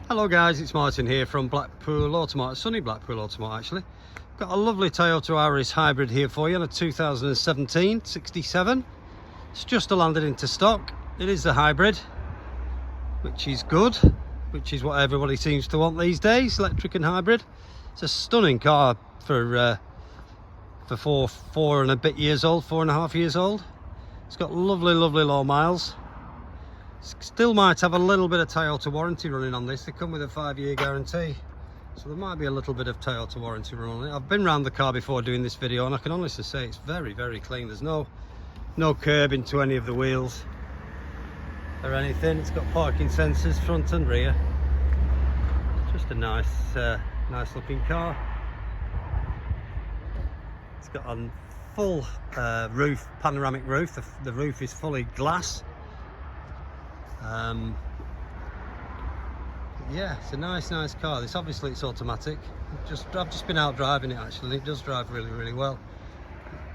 Hello guys, it's Martin here from Blackpool Automart, sunny Blackpool Automart actually. Got a lovely Toyota Auris hybrid here for you on a 2017 67. It's just landed into stock. It is the hybrid, which is good, which is what everybody seems to want these days, electric and hybrid. It's a stunning car for four and a bit years old, 4.5 years old. It's got lovely low miles. Still might have a little bit of Toyota warranty running on this. They come with a 5-year guarantee, so there might be a little bit of Toyota warranty running on it. I've been around the car before doing this video, and I can honestly say it's very clean. There's no curb into any of the wheels or anything. It's got parking sensors front and rear. Just a nice looking car. It's got a full roof, panoramic roof. The roof is fully glass. Yeah, it's a nice car. This obviously it's automatic. I've just been out driving it actually. It does drive really well.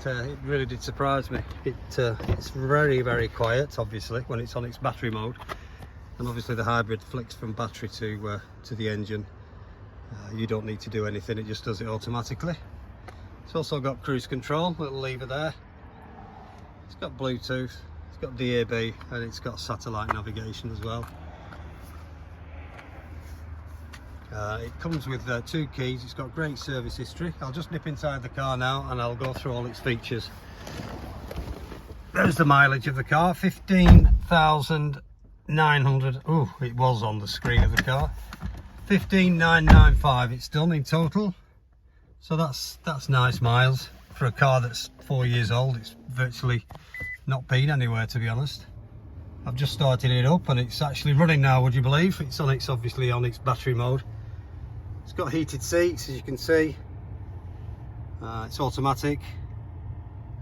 It really did surprise me. It's very quiet obviously when it's on its battery mode, and obviously the hybrid flicks from battery to the engine. You don't need to do anything, it just does it automatically. It's also got cruise control, little lever there. It's got Bluetooth. It's got DAB, and it's got satellite navigation as well. It comes with 2 keys. It's got great service history. I'll just nip inside the car now and I'll go through all its features. There's the mileage of the car, 15,900. Oh, it was on the screen of the car. 15,995 it's done in total. So that's nice miles for a car that's 4 years old. It's virtually not been anywhere, to be honest. I've just started it up and it's actually running now, would you believe? It's obviously on its battery mode. It's got heated seats, as you can see. It's automatic,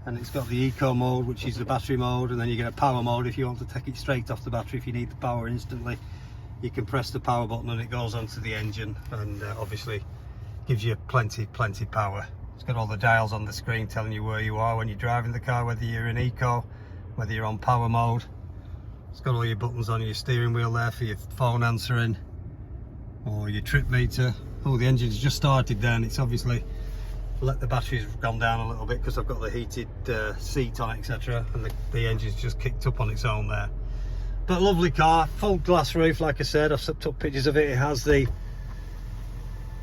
and it's got the eco mode, which is the battery mode, and then you get a power mode if you want to take it straight off the battery. If you need the power instantly, you can press the power button and it goes onto the engine, and obviously gives you plenty power. It's got all the dials on the screen telling you where you are when you're driving the car, whether you're in eco, whether you're on power mode. It's got all your buttons on your steering wheel there for your phone answering or your trip meter. Oh, the engine's just started there, and it's obviously let the batteries gone down a little bit because I've got the heated seat on, etc., and the engine's just kicked up on its own there. But lovely car, full glass roof, like I said. I've took pictures of it. It has the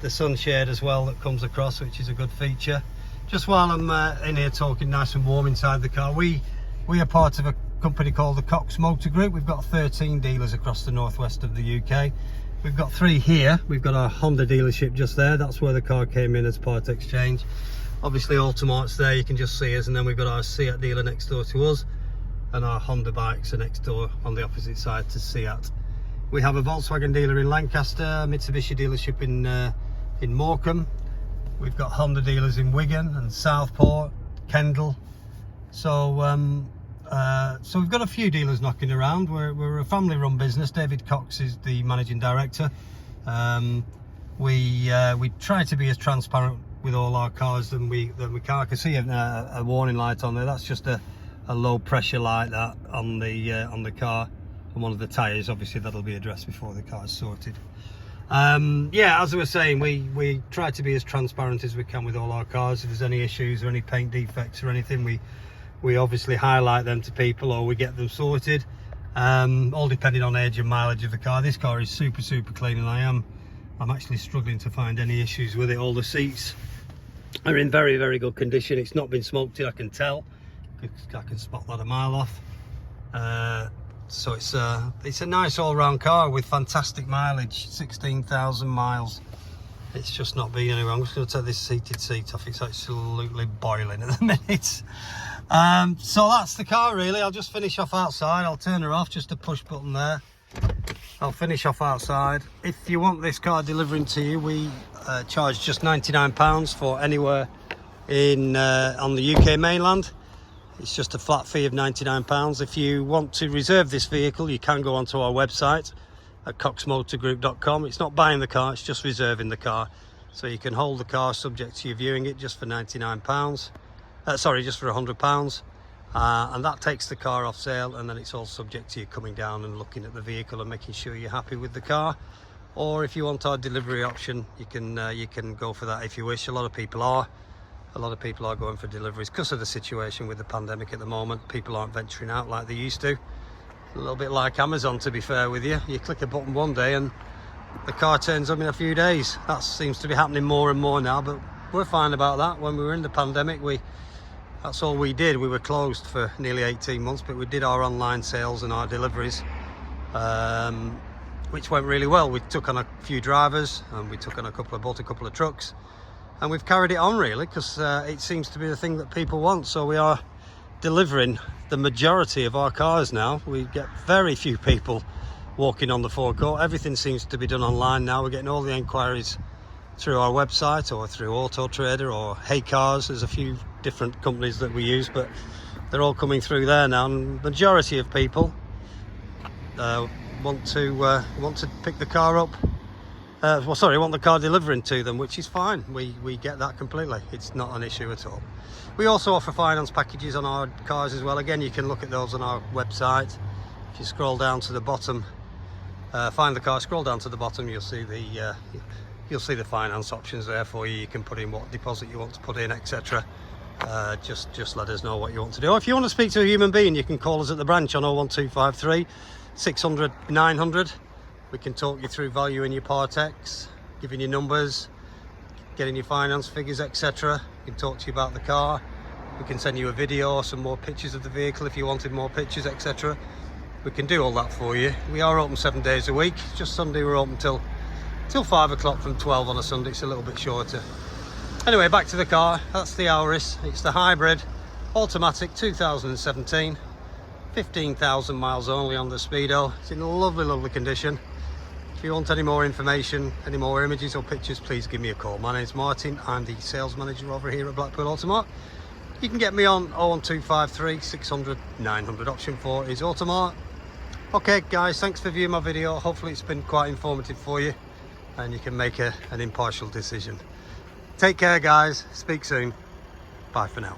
sunshade as well that comes across, which is a good feature. Just while I'm in here talking nice and warm inside the car, we are part of a company called the Cox Motor Group. We've got 13 dealers across the northwest of the UK. We've got 3 here. We've got our Honda dealership just there. That's where the car came in as part exchange. Obviously Automart's there, you can just see us, and then we've got our Seat dealer next door to us, and our Honda bikes are next door on the opposite side to Seat. We have a Volkswagen dealer in Lancaster, Mitsubishi dealership in Morecambe. We've got Honda dealers in Wigan and Southport, Kendal. So we've got a few dealers knocking around. We're a family-run business. David Cox is the managing director. We try to be as transparent with all our cars than we can. I can see a warning light on there. That's just a low pressure light that on the car, and one of the tyres. Obviously that'll be addressed before the car's sorted. Yeah, as I was saying, we try to be as transparent as we can with all our cars. If there's any issues or any paint defects or anything, we obviously highlight them to people, or we get them sorted, all depending on age and mileage of the car. This car is super clean, and I'm actually struggling to find any issues with it. All the seats are in very good condition. It's not been smoked in, I can tell. I can spot that a mile off. So it's a nice all-round car with fantastic mileage, 16,000 miles. It's just not been anywhere. I'm just going to take this heated seat off. It's absolutely boiling at the minute. So that's the car really. I'll just finish off outside. I'll turn her off, just a push button there. I'll finish off outside. If you want this car delivering to you, we charge just £99 for anywhere on the UK mainland. It's just a flat fee of £99. If you want to reserve this vehicle, you can go onto our website at coxmotorgroup.com. It's not buying the car, it's just reserving the car. So you can hold the car subject to you viewing it just for £99. Sorry, just for £100. And that takes the car off sale, and then it's all subject to you coming down and looking at the vehicle and making sure you're happy with the car. or if you want our delivery option, you can go for that if you wish. A lot of people are going for deliveries because of the situation with the pandemic at the moment. People aren't venturing out like they used to. A little bit like Amazon, to be fair with you. You click a button one day and the car turns up in a few days. That seems to be happening more and more now, but we're fine about that. When we were in the pandemic, that's all we did. We were closed for nearly 18 months, but we did our online sales and our deliveries, which went really well. We took on a few drivers and we took on bought a couple of trucks, and we've carried it on really because it seems to be the thing that people want. So we are delivering the majority of our cars now. We get very few people walking on the forecourt. Everything seems to be done online now. We're getting all the inquiries through our website or through Auto Trader or Hey Cars. There's a few different companies that we use, but they're all coming through there now, and the majority of people want to pick the car up, want the car delivering to them, which is fine. We get that completely. It's not an issue at all. We also offer finance packages on our cars as well. Again, you can look at those on our website. If you scroll down to the bottom, find the car, scroll down to the bottom, you'll see the finance options there for you. You can put in what deposit you want to put in, etc. Just let us know what you want to do. Or if you want to speak to a human being, you can call us at the branch on 01253 600 900. We can talk you through valuing your Part X, giving you numbers, getting your finance figures, etc. We can talk to you about the car. We can send you a video or some more pictures of the vehicle if you wanted more pictures, etc. We can do all that for you. We are open 7 days a week. Just Sunday we're open till 5 o'clock from 12 on a Sunday. It's a little bit shorter. Anyway, back to the car. That's the Auris. It's the hybrid automatic 2017, 15,000 miles only on the speedo. It's in lovely condition. If you want any more information, any more images or pictures, please give me a call. My name's Martin. I'm the sales manager over here at Blackpool Automart. You can get me on 01253 600 900. Option 4 is Automart. Okay guys, thanks for viewing my video. Hopefully it's been quite informative for you and you can make an impartial decision. Take care guys, speak soon. Bye for now.